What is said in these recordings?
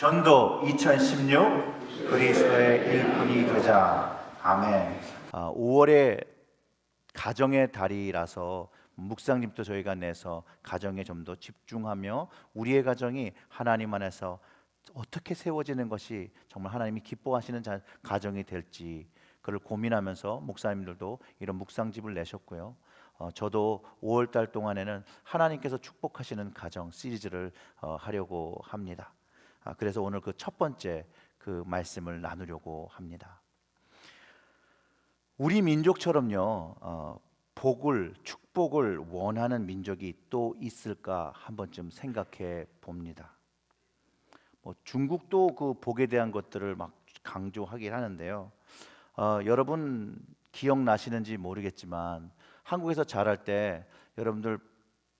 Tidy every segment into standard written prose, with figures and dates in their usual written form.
전도 2016 그리스도의 일꾼이 되자. 아멘. 5월에 가정의 달이라서 묵상집도 저희가 내서 가정에 좀 더 집중하며 우리의 가정이 하나님 안에서 어떻게 세워지는 것이 정말 하나님이 기뻐하시는 가정이 될지 그를 고민하면서 목사님들도 이런 묵상집을 내셨고요. 저도 5월 달 동안에는 하나님께서 축복하시는 가정 시리즈를 하려고 합니다. 그래서 오늘 그 첫 번째 그 말씀을 나누려고 합니다. 우리 민족처럼요, 복을, 축복을 원하는 민족이 또 있을까 한 번쯤 생각해 봅니다. 중국도 그 복에 대한 것들을 막 강조하긴 하는데요. 여러분 기억나시는지 모르겠지만 한국에서 자랄 때 여러분들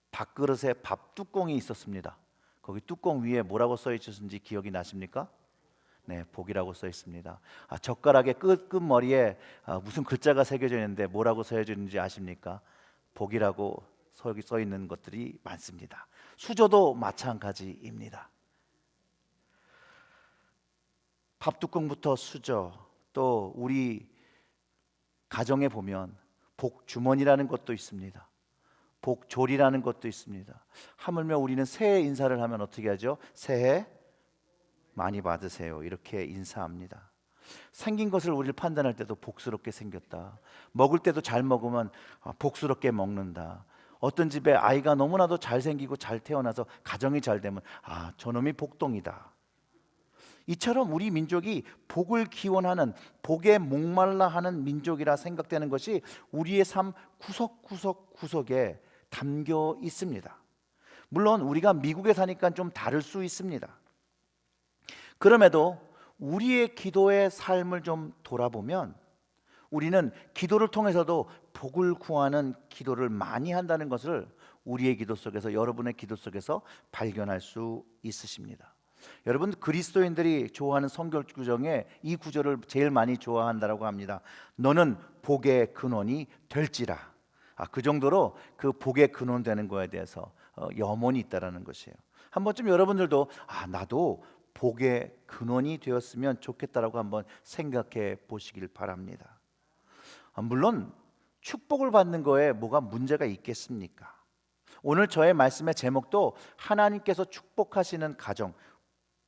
밥그릇에 밥 뚜껑이 있었습니다. 거기 뚜껑 위에 뭐라고 써 있었는지 기억이 나십니까? 네, 복이라고 써 있습니다. 젓가락의 끝머리에 무슨 글자가 새겨져 있는데 뭐라고 써져 있는지 아십니까? 복이라고 써 있는 것들이 많습니다. 수저도 마찬가지입니다. 밥뚜껑부터 수저, 또 우리 가정에 보면 복주머니라는 것도 있습니다. 복졸이라는 것도 있습니다. 하물며 우리는 새해 인사를 하면 어떻게 하죠? 새해 많이 받으세요, 이렇게 인사합니다. 생긴 것을 우리를 판단할 때도 복스럽게 생겼다, 먹을 때도 잘 먹으면 복스럽게 먹는다, 어떤 집에 아이가 너무나도 잘생기고 잘 태어나서 가정이 잘 되면 저놈이 복동이다. 이처럼 우리 민족이 복을 기원하는, 복에 목말라 하는 민족이라 생각되는 것이 우리의 삶 구석구석에 담겨 있습니다. 물론 우리가 미국에 사니까 좀 다를 수 있습니다. 그럼에도 우리의 기도의 삶을 좀 돌아보면 우리는 기도를 통해서도 복을 구하는 기도를 많이 한다는 것을 우리의 기도 속에서, 여러분의 기도 속에서 발견할 수 있으십니다. 여러분, 그리스도인들이 좋아하는 성경 구절에 이 구절을 제일 많이 좋아한다고 합니다. 너는 복의 근원이 될지라. 그 정도로 그 복의 근원 되는 거에 대해서 염원이 있다라는 것이에요. 한 번쯤 여러분들도 나도 복의 근원이 되었으면 좋겠다라고 한번 생각해 보시길 바랍니다. 물론 축복을 받는 거에 뭐가 문제가 있겠습니까? 오늘 저의 말씀의 제목도 하나님께서 축복하시는 가정,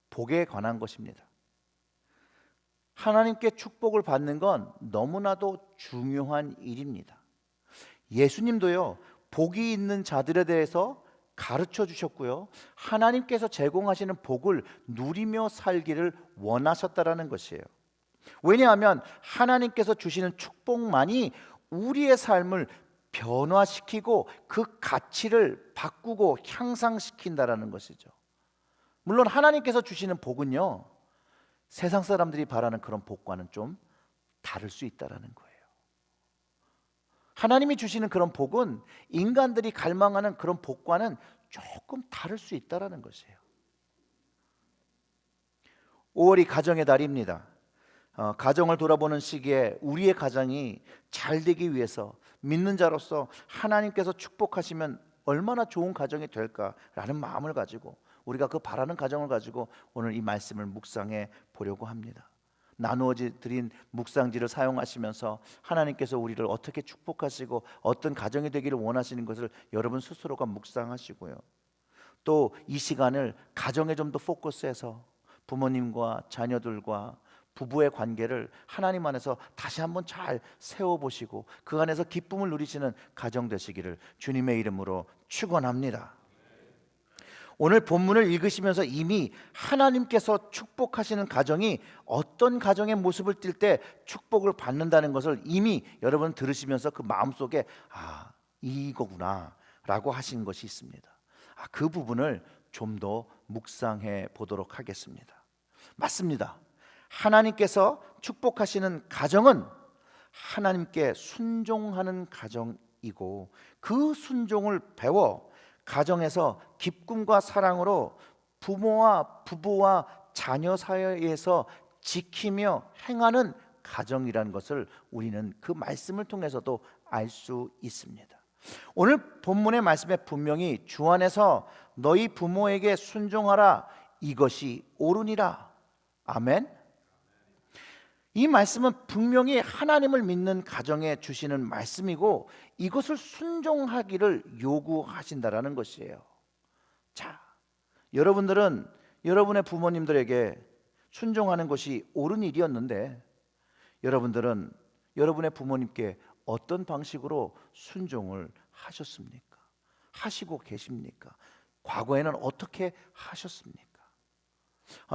복에 관한 것입니다. 하나님께 축복을 받는 건 너무나도 중요한 일입니다. 예수님도요, 복이 있는 자들에 대해서 가르쳐 주셨고요, 하나님께서 제공하시는 복을 누리며 살기를 원하셨다라는 것이에요. 왜냐하면 하나님께서 주시는 축복만이 우리의 삶을 변화시키고 그 가치를 바꾸고 향상시킨다라는 것이죠. 물론 하나님께서 주시는 복은요, 세상 사람들이 바라는 그런 복과는 좀 다를 수 있다라는 거예요. 하나님이 주시는 그런 복은 인간들이 갈망하는 그런 복과는 조금 다를 수 있다라는 것이에요. 5월이 가정의 달입니다. 가정을 돌아보는 시기에 우리의 가정이 잘 되기 위해서 믿는 자로서 하나님께서 축복하시면 얼마나 좋은 가정이 될까라는 마음을 가지고, 우리가 그 바라는 가정을 가지고 오늘 이 말씀을 묵상해 보려고 합니다. 나누어 드린 묵상지를 사용하시면서 하나님께서 우리를 어떻게 축복하시고 어떤 가정이 되기를 원하시는 것을 여러분 스스로가 묵상하시고요, 또 이 시간을 가정에 좀 더 포커스해서 부모님과 자녀들과 부부의 관계를 하나님 안에서 다시 한번 잘 세워보시고 그 안에서 기쁨을 누리시는 가정 되시기를 주님의 이름으로 축원합니다. 오늘 본문을 읽으시면서 이미 하나님께서 축복하시는 가정이 어떤 가정의 모습을 띌 때 축복을 받는다는 것을 이미 여러분 들으시면서 그 마음속에 이거구나 라고 하신 것이 있습니다. 그 부분을 좀 더 묵상해 보도록 하겠습니다. 맞습니다. 하나님께서 축복하시는 가정은 하나님께 순종하는 가정이고, 그 순종을 배워 가정에서 기쁨과 사랑으로 부모와 부부와 자녀 사이에서 지키며 행하는 가정이라는 것을 우리는 그 말씀을 통해서도 알 수 있습니다. 오늘 본문의 말씀에 분명히 주 안에서 너희 부모에게 순종하라 이것이 옳으니라. 아멘. 이 말씀은 분명히 하나님을 믿는 가정에 주시는 말씀이고 이것을 순종하기를 요구하신다라는 것이에요. 자, 여러분들은 여러분의 부모님들에게 순종하는 것이 옳은 일이었는데 여러분들은 여러분의 부모님께 어떤 방식으로 순종을 하셨습니까? 하시고 계십니까? 과거에는 어떻게 하셨습니까?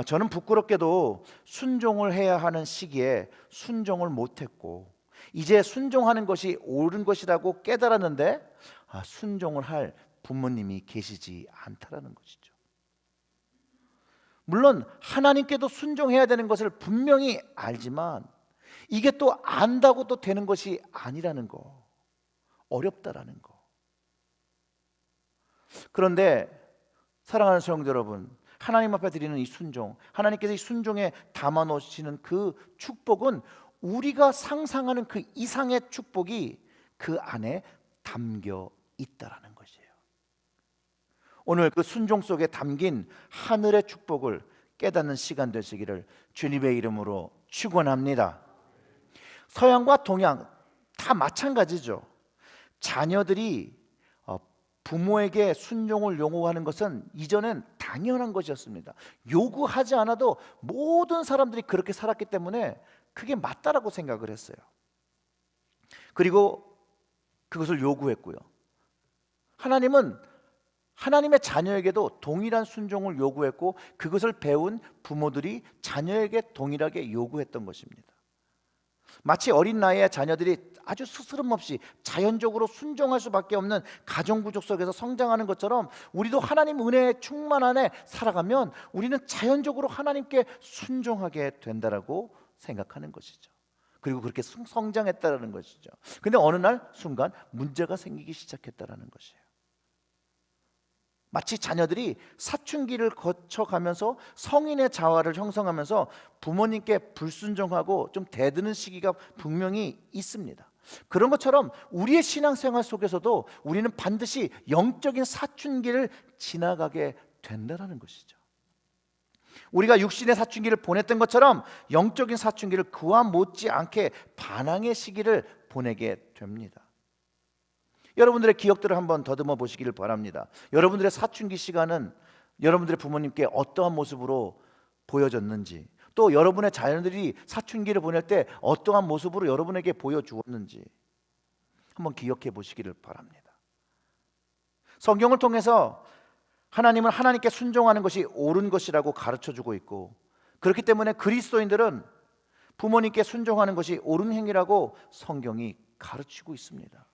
저는 부끄럽게도 순종을 해야 하는 시기에 순종을 못했고 이제 순종하는 것이 옳은 것이라고 깨달았는데 순종을 할 부모님이 계시지 않다라는 것이죠. 물론 하나님께도 순종해야 되는 것을 분명히 알지만 이게 또 안다고 또 되는 것이 아니라는 거, 어렵다라는 거. 그런데 사랑하는 성도 여러분, 하나님 앞에 드리는 이 순종, 하나님께서 이 순종에 담아 놓으시는 그 축복은 우리가 상상하는 그 이상의 축복이 그 안에 담겨 있다라는 것이에요. 오늘 그 순종 속에 담긴 하늘의 축복을 깨닫는 시간 되시기를 주님의 이름으로 축원합니다. 서양과 동양 다 마찬가지죠. 자녀들이 부모에게 순종을 요구하는 것은 이전엔 당연한 것이었습니다. 요구하지 않아도 모든 사람들이 그렇게 살았기 때문에 그게 맞다라고 생각을 했어요. 그리고 그것을 요구했고요. 하나님은 하나님의 자녀에게도 동일한 순종을 요구했고 그것을 배운 부모들이 자녀에게 동일하게 요구했던 것입니다. 마치 어린 나이에 자녀들이 아주 스스럼 없이 자연적으로 순종할 수밖에 없는 가정구조 속에서 성장하는 것처럼 우리도 하나님 은혜의 충만 안에 살아가면 우리는 자연적으로 하나님께 순종하게 된다라고 생각하는 것이죠. 그리고 그렇게 성장했다라는 것이죠. 근데 어느 날 순간 문제가 생기기 시작했다라는 것이에요. 마치 자녀들이 사춘기를 거쳐가면서 성인의 자아를 형성하면서 부모님께 불순종하고 좀 대드는 시기가 분명히 있습니다. 그런 것처럼 우리의 신앙생활 속에서도 우리는 반드시 영적인 사춘기를 지나가게 된다는 것이죠. 우리가 육신의 사춘기를 보냈던 것처럼 영적인 사춘기를 그와 못지않게 반항의 시기를 보내게 됩니다. 여러분들의 기억들을 한번 더듬어 보시기를 바랍니다. 여러분들의 사춘기 시간은 여러분들의 부모님께 어떠한 모습으로 보여졌는지, 또 여러분의 자녀들이 사춘기를 보낼 때 어떠한 모습으로 여러분에게 보여주었는지 한번 기억해 보시기를 바랍니다. 성경을 통해서 하나님은 하나님께 순종하는 것이 옳은 것이라고 가르쳐주고 있고, 그렇기 때문에 그리스도인들은 부모님께 순종하는 것이 옳은 행위라고 성경이 가르치고 있습니다.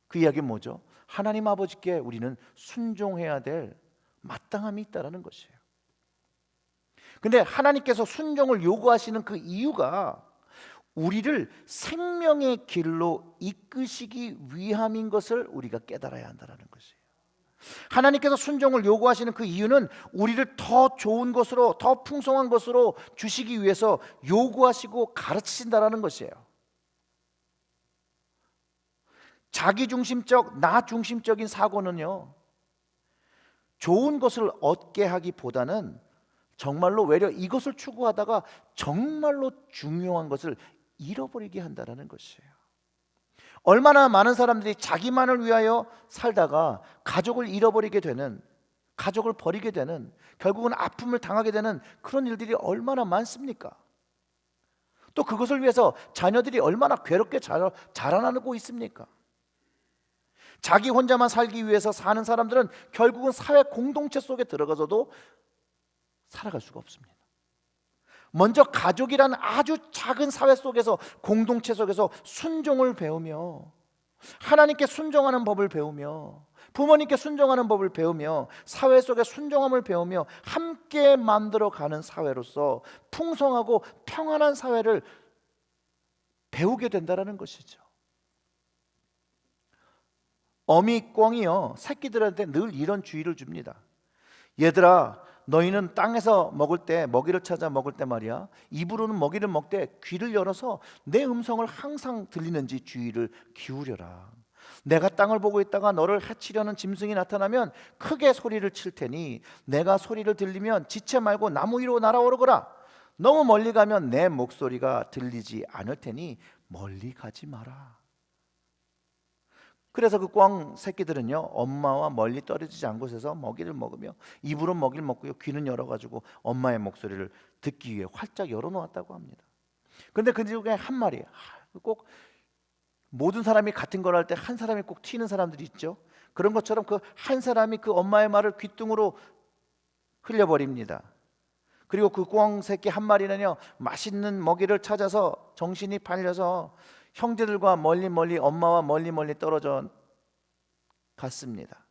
그 이야기는 뭐죠? 하나님 아버지께 우리는 순종해야 될 마땅함이 있다는 것이에요. 근데 하나님께서 순종을 요구하시는 그 이유가 우리를 생명의 길로 이끄시기 위함인 것을 우리가 깨달아야 한다는 것이에요. 하나님께서 순종을 요구하시는 그 이유는 우리를 더 좋은 것으로, 더 풍성한 것으로 주시기 위해서 요구하시고 가르치신다는 것이에요. 자기중심적, 나중심적인 사고는요, 좋은 것을 얻게 하기보다는 정말로 외려 이것을 추구하다가 정말로 중요한 것을 잃어버리게 한다는 것이에요. 얼마나 많은 사람들이 자기만을 위하여 살다가 가족을 잃어버리게 되는, 가족을 버리게 되는, 결국은 아픔을 당하게 되는 그런 일들이 얼마나 많습니까? 또 그것을 위해서 자녀들이 얼마나 괴롭게 자라나고 있습니까? 자기 혼자만 살기 위해서 사는 사람들은 결국은 사회 공동체 속에 들어가서도 살아갈 수가 없습니다. 먼저 가족이라는 아주 작은 사회 속에서, 공동체 속에서 순종을 배우며, 하나님께 순종하는 법을 배우며, 부모님께 순종하는 법을 배우며, 사회 속에 순종함을 배우며 함께 만들어가는 사회로서 풍성하고 평안한 사회를 배우게 된다는 것이죠. 어미꿩이요, 새끼들한테 늘 이런 주의를 줍니다. 얘들아, 너희는 땅에서 먹을 때, 먹이를 찾아 먹을 때 말이야, 입으로는 먹이를 먹되 귀를 열어서 내 음성을 항상 들리는지 주의를 기울여라. 내가 땅을 보고 있다가 너를 해치려는 짐승이 나타나면 크게 소리를 칠 테니 내가 소리를 들리면 지체 말고 나무 위로 날아오르거라. 너무 멀리 가면 내 목소리가 들리지 않을 테니 멀리 가지 마라. 그래서 그 꿩 새끼들은요, 엄마와 멀리 떨어지지 않은 곳에서 먹이를 먹으며 입으로 먹이를 먹고요, 귀는 열어가지고 엄마의 목소리를 듣기 위해 활짝 열어놓았다고 합니다. 그런데 그 중에 한 마리, 꼭 모든 사람이 같은 걸 할 때 한 사람이 꼭 튀는 사람들이 있죠. 그런 것처럼 그 한 사람이 그 엄마의 말을 귓등으로 흘려버립니다. 그리고 그 꿩 새끼 한 마리는요, 맛있는 먹이를 찾아서 정신이 팔려서 형제들과 멀리 엄마와 멀리 떨어져 갔습니다.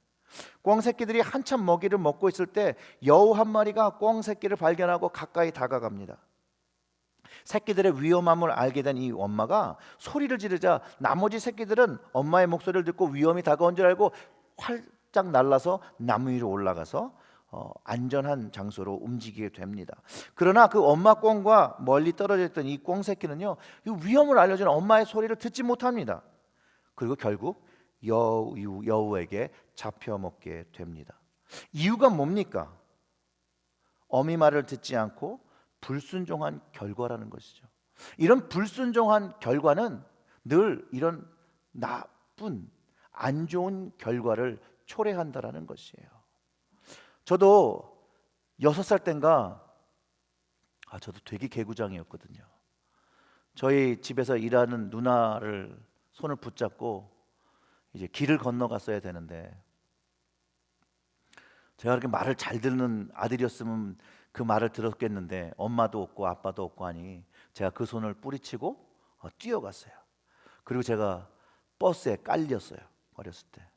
꿩 새끼들이 한참 먹이를 먹고 있을 때 여우 한 마리가 꿩 새끼를 발견하고 가까이 다가갑니다. 새끼들의 위험함을 알게 된 이 엄마가 소리를 지르자 나머지 새끼들은 엄마의 목소리를 듣고 위험이 다가온 줄 알고 활짝 날라서 나무 위로 올라가서 안전한 장소로 움직이게 됩니다. 그러나 그 엄마 꿩과 멀리 떨어져 있던 이 꿩 새끼는요, 이 위험을 알려주는 엄마의 소리를 듣지 못합니다. 그리고 결국 여우에게 잡혀 먹게 됩니다. 이유가 뭡니까? 어미 말을 듣지 않고 불순종한 결과라는 것이죠. 이런 불순종한 결과는 늘 이런 나쁜 안 좋은 결과를 초래한다라는 것이에요. 저도 6살 땐가 저도 되게 개구장이었거든요. 저희 집에서 일하는 누나를 손을 붙잡고 이제 길을 건너갔어야 되는데, 제가 그렇게 말을 잘 듣는 아들이었으면 그 말을 들었겠는데 엄마도 없고 아빠도 없고 하니 제가 그 손을 뿌리치고 뛰어갔어요. 그리고 제가 버스에 깔렸어요. 어렸을 때.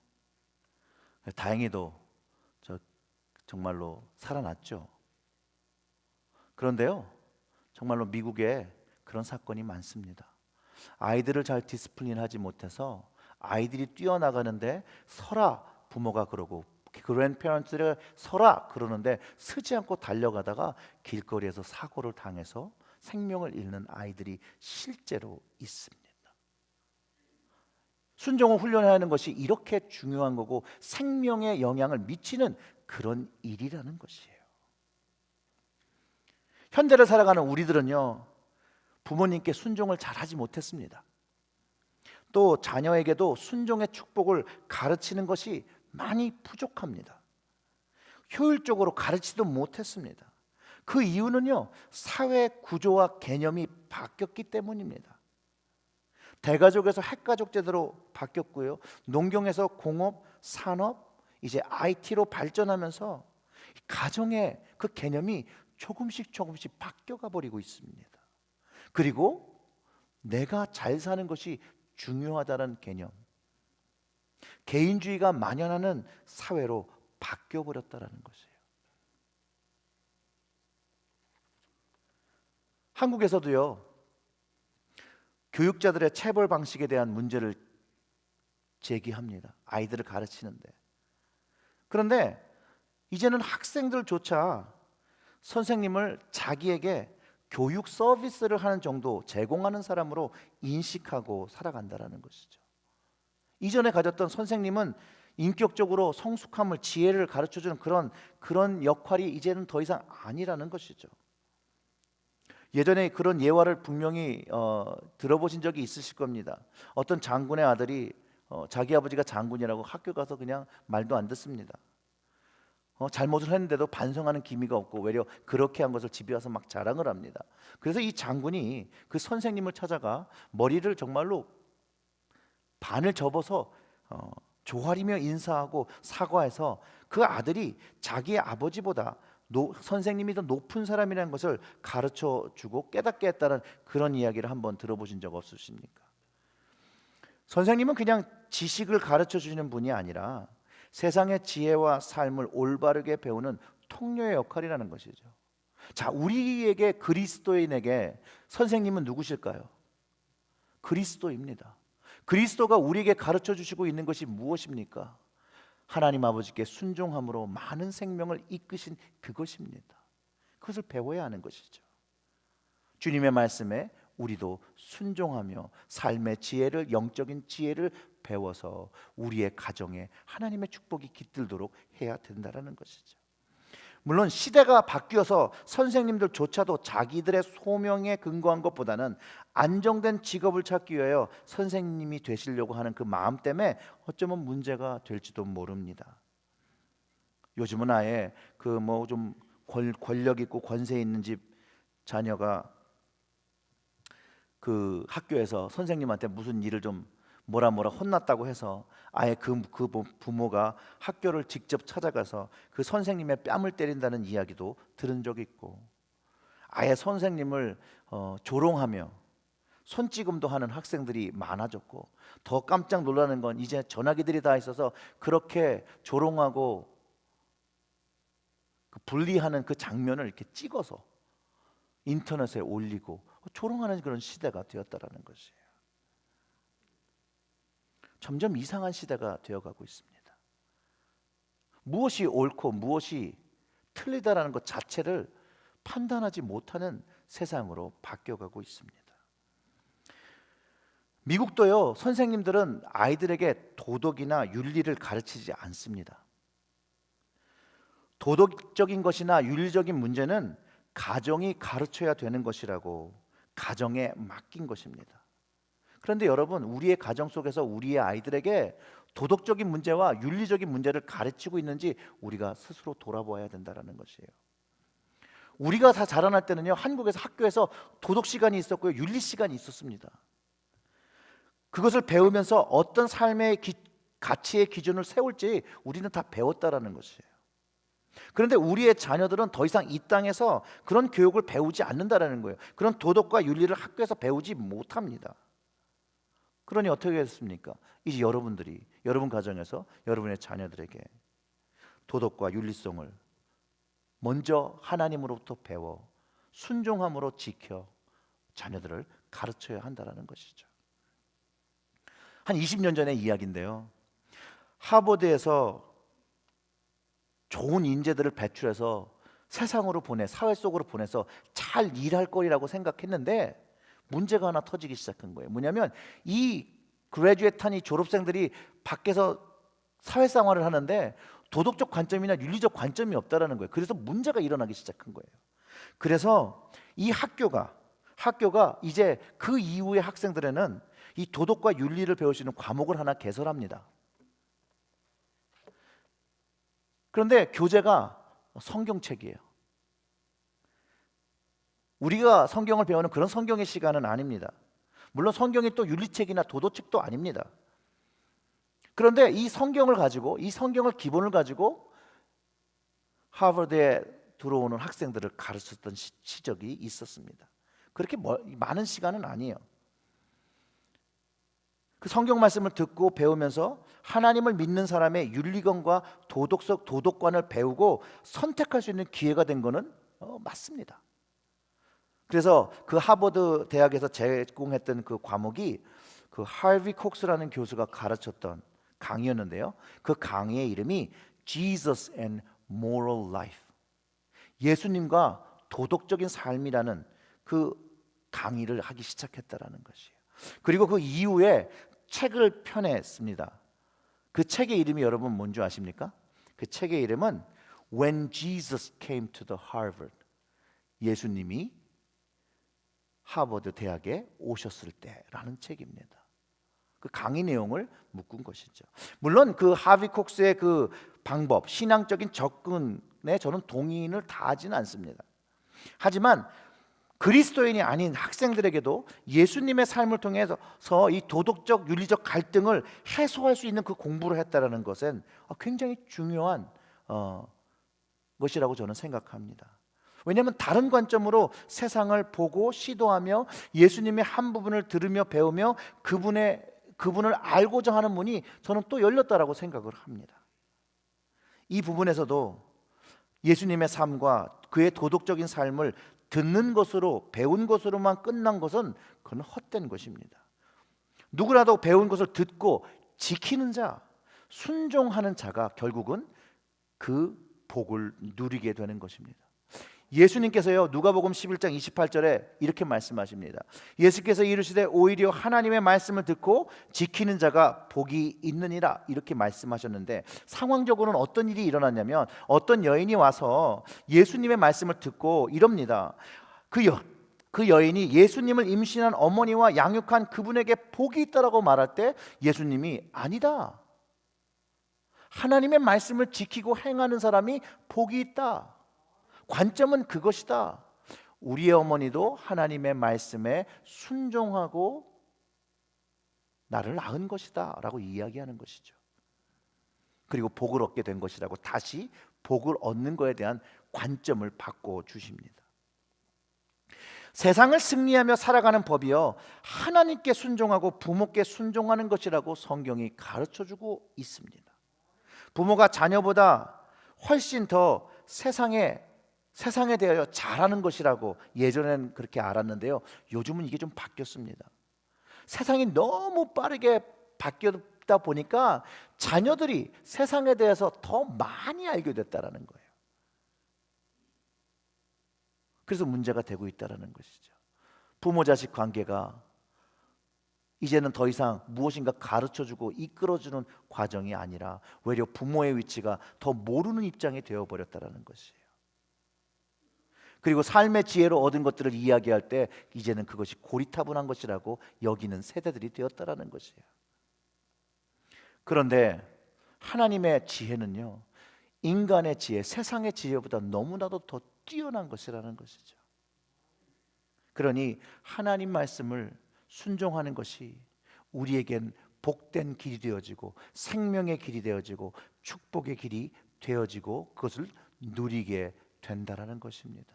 다행히도 저 정말로 살아났죠. 그런데요, 정말로 미국에 그런 사건이 많습니다. 아이들을 잘 디스플린하지 못해서 아이들이 뛰어나가는데 서라 부모가 그러고 그랜페런트를 서라 그러는데 서지 않고 달려가다가 길거리에서 사고를 당해서 생명을 잃는 아이들이 실제로 있습니다. 순종을 훈련하는 것이 이렇게 중요한 거고 생명에 영향을 미치는 그런 일이라는 것이에요. 현대를 살아가는 우리들은요, 부모님께 순종을 잘하지 못했습니다. 또 자녀에게도 순종의 축복을 가르치는 것이 많이 부족합니다. 효율적으로 가르치도 못했습니다. 그 이유는요, 사회 구조와 개념이 바뀌었기 때문입니다. 대가족에서 핵가족 제도로 바뀌었고요, 농경에서 공업, 산업, 이제 IT로 발전하면서 가정의 그 개념이 조금씩 바뀌어가 버리고 있습니다. 그리고 내가 잘 사는 것이 중요하다는 개념, 개인주의가 만연하는 사회로 바뀌어 버렸다라는 것이에요. 한국에서도요, 교육자들의 체벌 방식에 대한 문제를 제기합니다. 아이들을 가르치는데. 그런데 이제는 학생들조차 선생님을 자기에게 교육 서비스를 하는 정도 제공하는 사람으로 인식하고 살아간다는 것이죠. 이전에 가졌던 선생님은 인격적으로 성숙함을, 지혜를 가르쳐주는 그런 역할이 이제는 더 이상 아니라는 것이죠. 예전에 그런 예화를 분명히 들어보신 적이 있으실 겁니다. 어떤 장군의 아들이 자기 아버지가 장군이라고 학교 가서 그냥 말도 안 듣습니다. 잘못을 했는데도 반성하는 기미가 없고 외려 그렇게 한 것을 집에 와서 막 자랑을 합니다. 그래서 이 장군이 그 선생님을 찾아가 머리를 정말로 반을 접어서 조아리며 인사하고 사과해서 그 아들이 자기의 아버지보다 선생님이 더 높은 사람이라는 것을 가르쳐주고 깨닫게 했다는 그런 이야기를 한번 들어보신 적 없으십니까? 선생님은 그냥 지식을 가르쳐주시는 분이 아니라 세상의 지혜와 삶을 올바르게 배우는 통로의 역할이라는 것이죠. 자, 우리에게, 그리스도인에게 선생님은 누구실까요? 그리스도입니다. 그리스도가 우리에게 가르쳐 주시고 있는 것이 무엇입니까? 하나님 아버지께 순종함으로 많은 생명을 이끄신 그것입니다. 그것을 배워야 하는 것이죠. 주님의 말씀에 우리도 순종하며 삶의 지혜를, 영적인 지혜를 배워서 우리의 가정에 하나님의 축복이 깃들도록 해야 된다라는 것이죠. 물론 시대가 바뀌어서 선생님들조차도 자기들의 소명에 근거한 것보다는 안정된 직업을 찾기 위하여 선생님이 되시려고 하는 그 마음 때문에 어쩌면 문제가 될지도 모릅니다. 요즘은 아예 그 뭐 좀 권력 있고 권세 있는 집 자녀가 그 학교에서 선생님한테 무슨 일을 좀 뭐라 혼났다고 해서 아예 그 부모가 학교를 직접 찾아가서 그 선생님의 뺨을 때린다는 이야기도 들은 적이 있고, 아예 선생님을 조롱하며 손찌검도 하는 학생들이 많아졌고, 더 깜짝 놀라는 건 이제 전화기들이 다 있어서 그렇게 조롱하고 분리하는 그 장면을 이렇게 찍어서 인터넷에 올리고 조롱하는 그런 시대가 되었다라는 것이에요. 점점 이상한 시대가 되어가고 있습니다. 무엇이 옳고 무엇이 틀리다라는 것 자체를 판단하지 못하는 세상으로 바뀌어가고 있습니다. 미국도요, 선생님들은 아이들에게 도덕이나 윤리를 가르치지 않습니다. 도덕적인 것이나 윤리적인 문제는 가정이 가르쳐야 되는 것이라고 가정에 맡긴 것입니다. 그런데 여러분, 우리의 가정 속에서 우리의 아이들에게 도덕적인 문제와 윤리적인 문제를 가르치고 있는지 우리가 스스로 돌아보아야 된다는 것이에요. 우리가 다 자라날 때는요, 한국에서 학교에서 도덕 시간이 있었고요, 윤리 시간이 있었습니다. 그것을 배우면서 어떤 삶의 가치의 기준을 세울지 우리는 다 배웠다라는 것이에요. 그런데 우리의 자녀들은 더 이상 이 땅에서 그런 교육을 배우지 않는다라는 거예요. 그런 도덕과 윤리를 학교에서 배우지 못합니다. 그러니 어떻게 됐습니까? 이제 여러분들이 여러분 가정에서 여러분의 자녀들에게 도덕과 윤리성을 먼저 하나님으로부터 배워 순종함으로 지켜 자녀들을 가르쳐야 한다는 것이죠. 한 20년 전의 이야기인데요, 하버드에서 좋은 인재들을 배출해서 세상으로 사회 속으로 보내서 잘 일할 거리라고 생각했는데 문제가 하나 터지기 시작한 거예요. 뭐냐면 이 그레듀에이트한 이 졸업생들이 밖에서 사회생활을 하는데 도덕적 관점이나 윤리적 관점이 없다라는 거예요. 그래서 문제가 일어나기 시작한 거예요. 그래서 이 학교가 이제 그 이후의 학생들에는 이 도덕과 윤리를 배울 수 있는 과목을 하나 개설합니다. 그런데 교재가 성경책이에요. 우리가 성경을 배우는 그런 성경의 시간은 아닙니다. 물론 성경이 또 윤리책이나 도덕책도 아닙니다. 그런데 이 성경을 기본을 가지고 하버드에 들어오는 학생들을 가르쳤던 시적이 있었습니다. 그렇게 많은 시간은 아니에요. 그 성경 말씀을 듣고 배우면서 하나님을 믿는 사람의 윤리관과 도덕관을 배우고 선택할 수 있는 기회가 된 거는 맞습니다. 그래서 그 하버드 대학에서 제공했던 그 과목이 그 하비 콕스라는 교수가 가르쳤던 강의였는데요, 그 강의의 이름이 Jesus and Moral Life, 예수님과 도덕적인 삶이라는 그 강의를 하기 시작했다라는 것이에요. 그리고 그 이후에 책을 펴냈습니다. 그 책의 이름이 여러분 뭔지 아십니까? 그 책의 이름은 When Jesus Came to the Harvard, 예수님이 하버드 대학에 오셨을 때라는 책입니다. 그 강의 내용을 묶은 것이죠. 물론 그 하비 콕스의 그 방법, 신앙적인 접근에 저는 동의를 다하지는 않습니다. 하지만 그리스도인이 아닌 학생들에게도 예수님의 삶을 통해서 이 도덕적, 윤리적 갈등을 해소할 수 있는 그 공부를 했다는 것은 굉장히 중요한 것이라고 저는 생각합니다. 왜냐하면 다른 관점으로 세상을 보고 시도하며 예수님의 한 부분을 들으며 배우며 그분을 알고자 하는 문이 저는 또 열렸다라고 생각을 합니다. 이 부분에서도 예수님의 삶과 그의 도덕적인 삶을 듣는 것으로, 배운 것으로만 끝난 것은 그건 헛된 것입니다. 누구라도 배운 것을 듣고 지키는 자, 순종하는 자가 결국은 그 복을 누리게 되는 것입니다. 예수님께서요 누가복음 11장 28절에 이렇게 말씀하십니다. 예수께서 이르시되 오히려 하나님의 말씀을 듣고 지키는 자가 복이 있느니라 이렇게 말씀하셨는데, 상황적으로는 어떤 일이 일어났냐면 어떤 여인이 와서 예수님의 말씀을 듣고 이럽니다. 그 여인이 예수님을 임신한 어머니와 양육한 그분에게 복이 있다라고 말할 때 예수님이 아니다, 하나님의 말씀을 지키고 행하는 사람이 복이 있다, 관점은 그것이다, 우리의 어머니도 하나님의 말씀에 순종하고 나를 낳은 것이다 라고 이야기하는 것이죠. 그리고 복을 얻게 된 것이라고 다시 복을 얻는 것에 대한 관점을 바꿔 주십니다. 세상을 승리하며 살아가는 법이요 하나님께 순종하고 부모께 순종하는 것이라고 성경이 가르쳐주고 있습니다. 부모가 자녀보다 훨씬 더 세상에 대하여 잘하는 것이라고 예전엔 그렇게 알았는데요, 요즘은 이게 좀 바뀌었습니다. 세상이 너무 빠르게 바뀌었다 보니까 자녀들이 세상에 대해서 더 많이 알게 됐다라는 거예요. 그래서 문제가 되고 있다는 것이죠. 부모 자식 관계가 이제는 더 이상 무엇인가 가르쳐주고 이끌어주는 과정이 아니라 오히려 부모의 위치가 더 모르는 입장이 되어버렸다는 것이에요. 그리고 삶의 지혜로 얻은 것들을 이야기할 때 이제는 그것이 고리타분한 것이라고 여기는 세대들이 되었다는 것이에요. 그런데 하나님의 지혜는요 인간의 지혜, 세상의 지혜보다 너무나도 더 뛰어난 것이라는 것이죠. 그러니 하나님 말씀을 순종하는 것이 우리에겐 복된 길이 되어지고 생명의 길이 되어지고 축복의 길이 되어지고 그것을 누리게 된다라는 것입니다.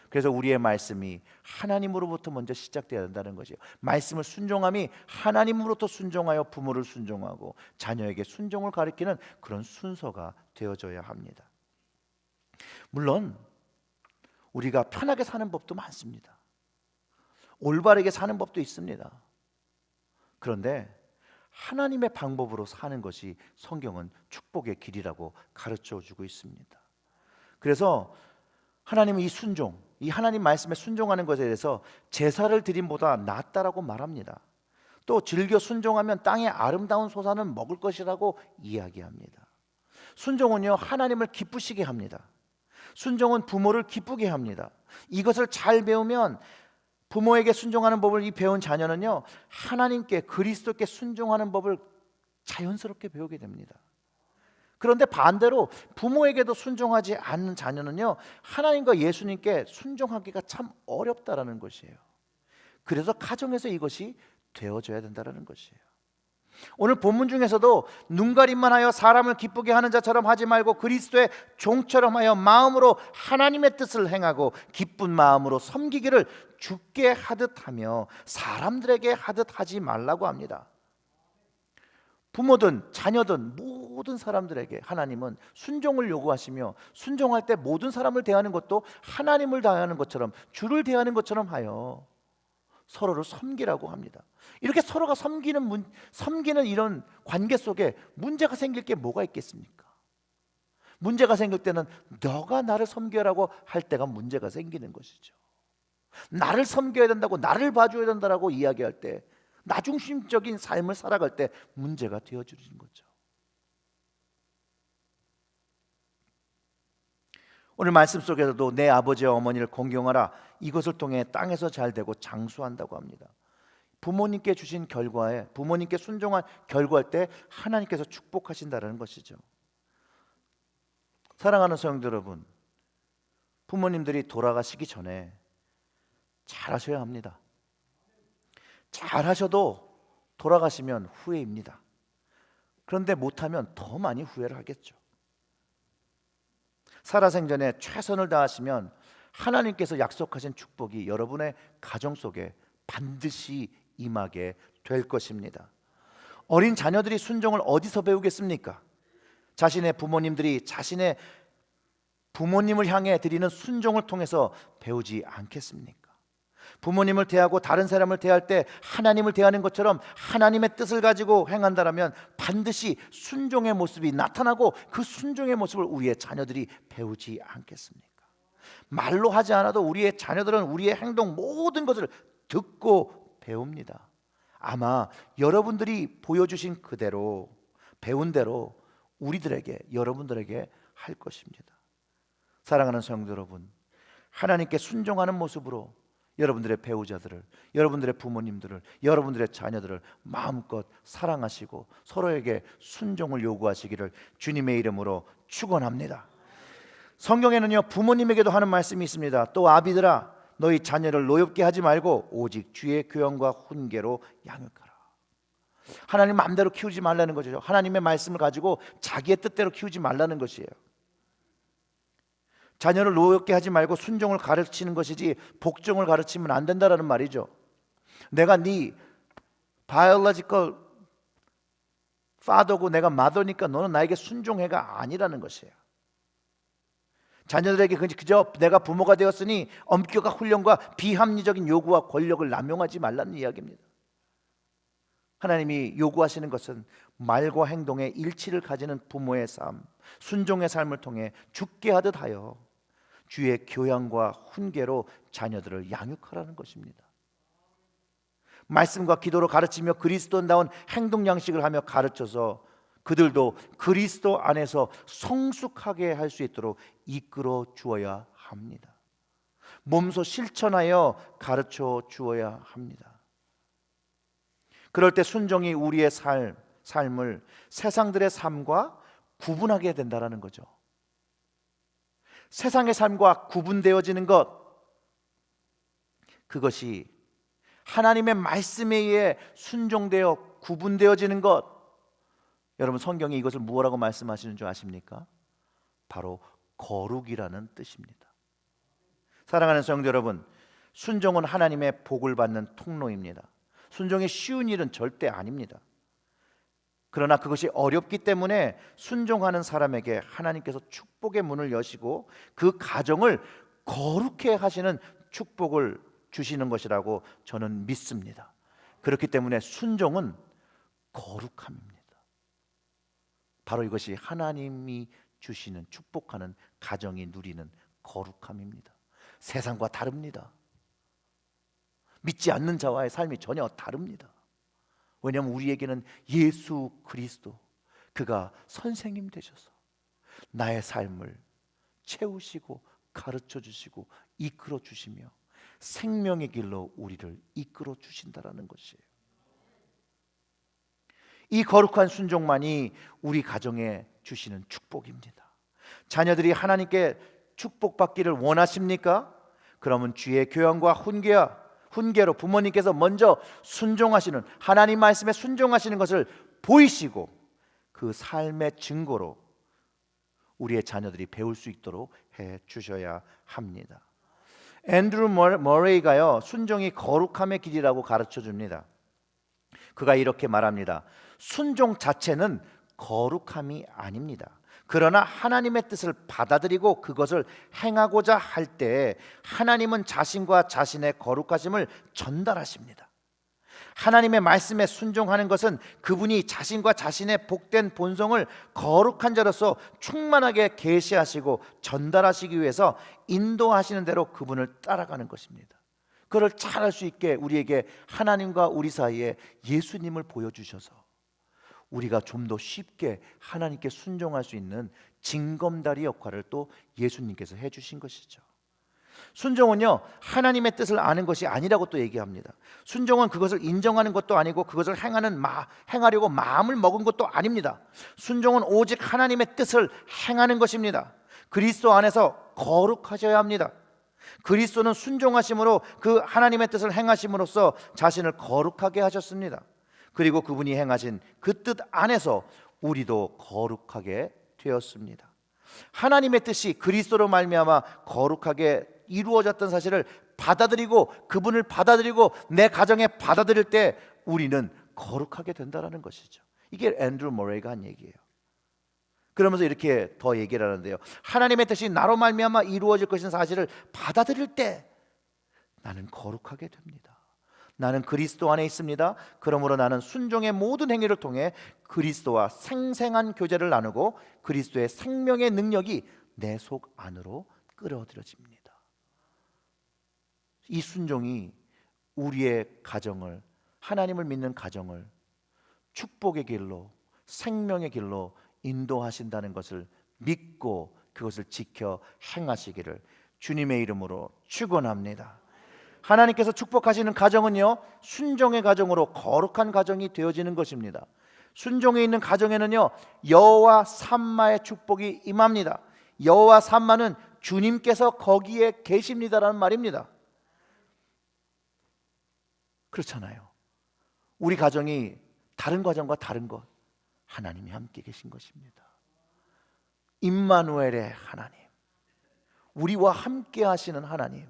그래서 우리의 말씀이 하나님으로부터 먼저 시작되어야 된다는 것이에요. 말씀을 순종함이 하나님으로부터 순종하여 부모를 순종하고 자녀에게 순종을 가리키는 그런 순서가 되어져야 합니다. 물론 우리가 편하게 사는 법도 많습니다. 올바르게 사는 법도 있습니다. 그런데 하나님의 방법으로 사는 것이 성경은 축복의 길이라고 가르쳐주고 있습니다. 그래서 하나님은 이 순종, 이 하나님 말씀에 순종하는 것에 대해서 제사를 드림보다 낫다라고 말합니다. 또 즐겨 순종하면 땅의 아름다운 소산은 먹을 것이라고 이야기합니다. 순종은요 하나님을 기쁘시게 합니다. 순종은 부모를 기쁘게 합니다. 이것을 잘 배우면 부모에게 순종하는 법을 이 배운 자녀는요 하나님께 그리스도께 순종하는 법을 자연스럽게 배우게 됩니다. 그런데 반대로 부모에게도 순종하지 않는 자녀는요 하나님과 예수님께 순종하기가 참 어렵다라는 것이에요. 그래서 가정에서 이것이 되어져야 된다는 것이에요. 오늘 본문 중에서도 눈가림만 하여 사람을 기쁘게 하는 자처럼 하지 말고 그리스도의 종처럼 하여 마음으로 하나님의 뜻을 행하고 기쁜 마음으로 섬기기를 주께 하듯 하며 사람들에게 하듯 하지 말라고 합니다. 부모든 자녀든 모든 사람들에게 하나님은 순종을 요구하시며 순종할 때 모든 사람을 대하는 것도 하나님을 대하는 것처럼 주를 대하는 것처럼 하여 서로를 섬기라고 합니다. 이렇게 서로가 섬기는 이런 관계 속에 문제가 생길 게 뭐가 있겠습니까? 문제가 생길 때는 너가 나를 섬겨라고 할 때가 문제가 생기는 것이죠. 나를 섬겨야 된다고, 나를 봐줘야 된다라고 이야기할 때, 나중심적인 삶을 살아갈 때 문제가 되어지는 거죠. 오늘 말씀 속에서도 내 아버지와 어머니를 공경하라, 이것을 통해 땅에서 잘되고 장수한다고 합니다. 부모님께 주신 결과에, 부모님께 순종한 결과할 때 하나님께서 축복하신다는 것이죠. 사랑하는 성도 여러분, 부모님들이 돌아가시기 전에 잘하셔야 합니다. 잘하셔도 돌아가시면 후회입니다. 그런데 못하면 더 많이 후회를 하겠죠. 살아생전에 최선을 다하시면 하나님께서 약속하신 축복이 여러분의 가정 속에 반드시 임하게 될 것입니다. 어린 자녀들이 순종을 어디서 배우겠습니까? 자신의 부모님들이 자신의 부모님을 향해 드리는 순종을 통해서 배우지 않겠습니까? 부모님을 대하고 다른 사람을 대할 때 하나님을 대하는 것처럼 하나님의 뜻을 가지고 행한다면 반드시 순종의 모습이 나타나고 그 순종의 모습을 우리의 자녀들이 배우지 않겠습니까? 말로 하지 않아도 우리의 자녀들은 우리의 행동 모든 것을 듣고 배웁니다. 아마 여러분들이 보여주신 그대로, 배운 대로 여러분들에게 할 것입니다. 사랑하는 성도 여러분, 하나님께 순종하는 모습으로 여러분들의 배우자들을, 여러분들의 부모님들을, 여러분들의 자녀들을 마음껏 사랑하시고 서로에게 순종을 요구하시기를 주님의 이름으로 축원합니다. 성경에는요, 부모님에게도 하는 말씀이 있습니다. 또 아비들아, 너희 자녀를 노엽게 하지 말고 오직 주의 교양과 훈계로 양육하라. 하나님 마음대로 키우지 말라는 거죠. 하나님의 말씀을 가지고 자기의 뜻대로 키우지 말라는 것이에요. 자녀를 노엽게 하지 말고 순종을 가르치는 것이지 복종을 가르치면 안 된다라는 말이죠. 내가 네 biological father고 내가 mother니까 너는 나에게 순종해가 아니라는 것이에요. 자녀들에게 그저 내가 부모가 되었으니 엄격한 훈련과 비합리적인 요구와 권력을 남용하지 말라는 이야기입니다. 하나님이 요구하시는 것은 말과 행동의 일치를 가지는 부모의 삶, 순종의 삶을 통해 죽게 하듯 하여 주의 교양과 훈계로 자녀들을 양육하라는 것입니다. 말씀과 기도로 가르치며 그리스도인다운 행동 양식을 하며 가르쳐서 그들도 그리스도 안에서 성숙하게 할 수 있도록 이끌어 주어야 합니다. 몸소 실천하여 가르쳐 주어야 합니다. 그럴 때 순종이 우리의 삶을 세상들의 삶과 구분하게 된다는 거죠. 세상의 삶과 구분되어지는 것, 그것이 하나님의 말씀에 의해 순종되어 구분되어지는 것, 여러분 성경이 이것을 무엇라고 말씀하시는 줄 아십니까? 바로 거룩이라는 뜻입니다. 사랑하는 성도 여러분, 순종은 하나님의 복을 받는 통로입니다. 순종이 쉬운 일은 절대 아닙니다. 그러나 그것이 어렵기 때문에 순종하는 사람에게 하나님께서 축복의 문을 여시고 그 가정을 거룩해 하시는 축복을 주시는 것이라고 저는 믿습니다. 그렇기 때문에 순종은 거룩함입니다. 바로 이것이 하나님이 주시는, 축복하는 가정이 누리는 거룩함입니다. 세상과 다릅니다. 믿지 않는 자와의 삶이 전혀 다릅니다. 왜냐하면 우리에게는 예수 그리스도, 그가 선생님 되셔서 나의 삶을 채우시고 가르쳐 주시고 이끌어 주시며 생명의 길로 우리를 이끌어 주신다라는 것이에요. 이 거룩한 순종만이 우리 가정에 주시는 축복입니다. 자녀들이 하나님께 축복받기를 원하십니까? 그러면 주의 교양과 훈계로 부모님께서 먼저 순종하시는, 하나님 말씀에 순종하시는 것을 보이시고 그 삶의 증거로 우리의 자녀들이 배울 수 있도록 해 주셔야 합니다. 앤드루 머레이가요, 순종이 거룩함의 길이라고 가르쳐 줍니다. 그가 이렇게 말합니다. 순종 자체는 거룩함이 아닙니다. 그러나 하나님의 뜻을 받아들이고 그것을 행하고자 할 때 하나님은 자신과 자신의 거룩하심을 전달하십니다. 하나님의 말씀에 순종하는 것은 그분이 자신과 자신의 복된 본성을 거룩한 자로서 충만하게 계시하시고 전달하시기 위해서 인도하시는 대로 그분을 따라가는 것입니다. 그걸 잘 알 수 있게 우리에게 하나님과 우리 사이에 예수님을 보여주셔서 우리가 좀 더 쉽게 하나님께 순종할 수 있는 징검다리 역할을 또 예수님께서 해주신 것이죠. 순종은요, 하나님의 뜻을 아는 것이 아니라고 또 얘기합니다. 순종은 그것을 인정하는 것도 아니고 그것을 행하려고 마음을 먹은 것도 아닙니다. 순종은 오직 하나님의 뜻을 행하는 것입니다. 그리스도 안에서 거룩하셔야 합니다. 그리스도는 순종하심으로 그 하나님의 뜻을 행하심으로써 자신을 거룩하게 하셨습니다. 그리고 그분이 행하신 그 뜻 안에서 우리도 거룩하게 되었습니다. 하나님의 뜻이 그리스도로 말미암아 거룩하게 이루어졌던 사실을 받아들이고 그분을 받아들이고 내 가정에 받아들일 때 우리는 거룩하게 된다는 것이죠. 이게 앤드루 머레이가 한 얘기예요. 그러면서 이렇게 더 얘기를 하는데요, 하나님의 뜻이 나로 말미암아 이루어질 것인 사실을 받아들일 때 나는 거룩하게 됩니다. 나는 그리스도 안에 있습니다. 그러므로 나는 순종의 모든 행위를 통해 그리스도와 생생한 교제를 나누고 그리스도의 생명의 능력이 내 속 안으로 끌어들여집니다. 이 순종이 우리의 가정을, 하나님을 믿는 가정을 축복의 길로, 생명의 길로 인도하신다는 것을 믿고 그것을 지켜 행하시기를 주님의 이름으로 축원합니다. 하나님께서 축복하시는 가정은요, 순종의 가정으로 거룩한 가정이 되어지는 것입니다. 순종에 있는 가정에는요, 여호와 삼마의 축복이 임합니다. 여호와 삼마는 주님께서 거기에 계십니다라는 말입니다. 그렇잖아요. 우리 가정이 다른 가정과 다른 것, 하나님이 함께 계신 것입니다. 임마누엘의 하나님, 우리와 함께 하시는 하나님,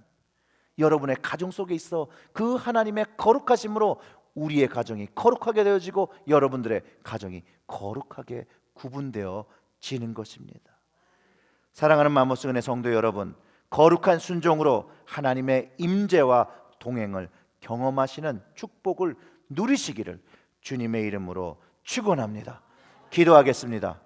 여러분의 가정 속에 있어 그 하나님의 거룩하심으로 우리의 가정이 거룩하게 되어지고 여러분들의 가정이 거룩하게 구분되어지는 것입니다. 사랑하는 맘모스 은혜 성도 여러분, 거룩한 순종으로 하나님의 임재와 동행을 경험하시는 축복을 누리시기를 주님의 이름으로 축원합니다. 기도하겠습니다.